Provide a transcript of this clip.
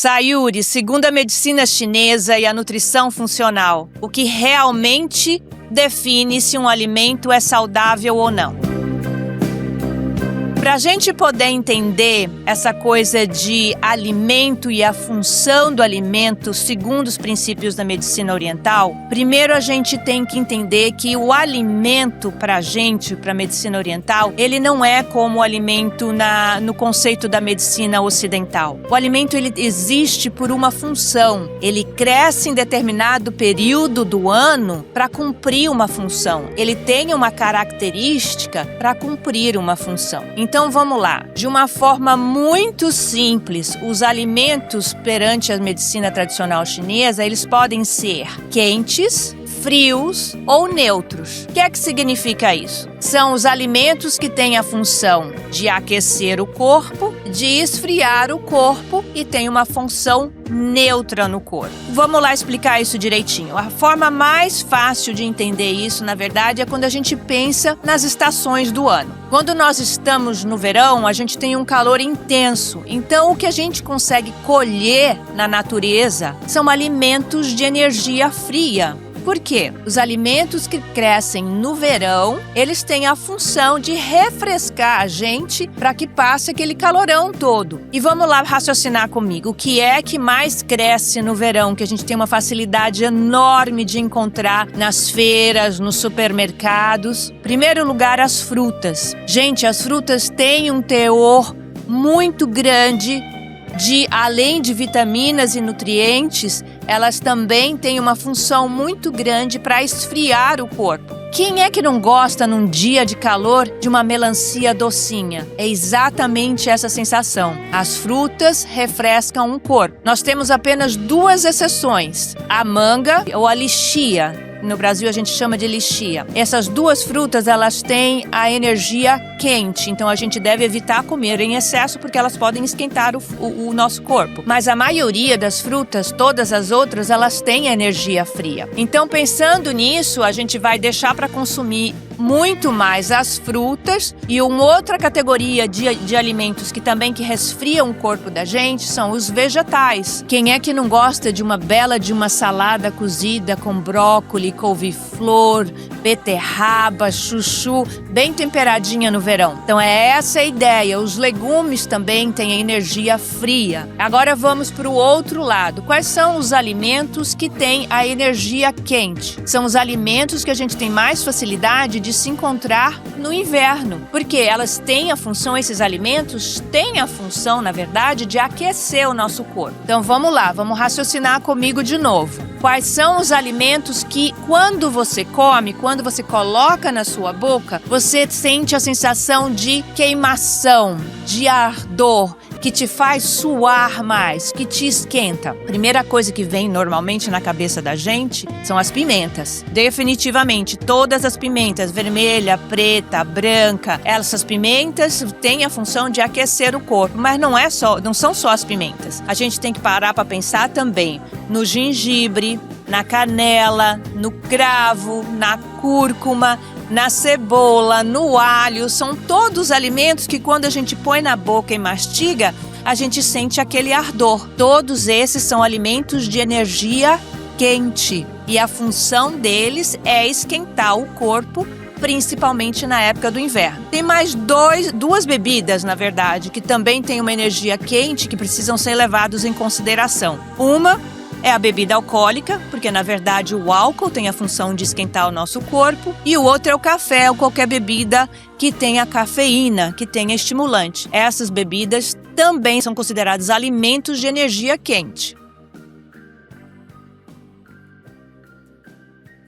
Sayuri, segundo a medicina chinesa e a nutrição funcional, o que realmente define se um alimento é saudável ou não? Para a gente poder entender essa coisa de alimento e a função do alimento segundo os princípios da medicina oriental, primeiro a gente tem que entender que o alimento para a gente, para a medicina oriental, ele não é como o alimento no conceito da medicina ocidental. O alimento ele existe por uma função, ele cresce em determinado período do ano para cumprir uma função, ele tem uma característica para cumprir uma função. Então vamos lá, de uma forma muito simples, os alimentos perante a medicina tradicional chinesa, eles podem ser quentes, frios ou neutros. O que é que significa isso? São os alimentos que têm a função de aquecer o corpo, de esfriar o corpo e tem uma função neutra no corpo. Vamos lá explicar isso direitinho. A forma mais fácil de entender isso, na verdade, é quando a gente pensa nas estações do ano. Quando nós estamos no verão, a gente tem um calor intenso. Então, o que a gente consegue colher na natureza são alimentos de energia fria. Por quê? Os alimentos que crescem no verão, eles têm a função de refrescar a gente para que passe aquele calorão todo. E vamos lá raciocinar comigo. O que é que mais cresce no verão, que a gente tem uma facilidade enorme de encontrar nas feiras, nos supermercados? Em primeiro lugar, as frutas. Gente, as frutas têm um teor muito grande além de vitaminas e nutrientes, elas também têm uma função muito grande para esfriar o corpo. Quem é que não gosta num dia de calor de uma melancia docinha? É exatamente essa sensação. As frutas refrescam o corpo. Nós temos apenas duas exceções, a manga ou a lichia. No Brasil a gente chama de lichia. Essas duas frutas, elas têm a energia quente, então a gente deve evitar comer em excesso porque elas podem esquentar o nosso corpo. Mas a maioria das frutas, todas as outras, elas têm energia fria. Então, pensando nisso, a gente vai deixar para consumir muito mais as frutas e uma outra categoria de alimentos que também resfriam o corpo da gente são os vegetais. Quem é que não gosta de uma salada cozida com brócolis, couve-flor, beterraba, chuchu, bem temperadinha no verão? Então é essa a ideia. Os legumes também têm energia fria. Agora vamos para o outro lado. Quais são os alimentos que têm a energia quente? São os alimentos que a gente tem mais facilidade de se encontrar no inverno, porque elas têm a função, esses alimentos têm a função, na verdade, de aquecer o nosso corpo. Então vamos lá, vamos raciocinar comigo de novo. Quais são os alimentos que, quando você come, quando você coloca na sua boca, você sente a sensação de queimação, de ardor, que te faz suar mais, que te esquenta? Primeira coisa que vem normalmente na cabeça da gente são as pimentas. Definitivamente, todas as pimentas, vermelha, preta, branca, essas pimentas têm a função de aquecer o corpo, mas não são só as pimentas. A gente tem que parar para pensar também no gengibre, na canela, no cravo, na cúrcuma, na cebola, no alho. São todos alimentos que quando a gente põe na boca e mastiga, a gente sente aquele ardor. Todos esses são alimentos de energia quente e a função deles é esquentar o corpo, principalmente na época do inverno. Tem mais duas bebidas, na verdade, que também têm uma energia quente que precisam ser levados em consideração. Uma é a bebida alcoólica, porque na verdade o álcool tem a função de esquentar o nosso corpo. E o outro é o café ou qualquer bebida que tenha cafeína, que tenha estimulante. Essas bebidas também são consideradas alimentos de energia quente.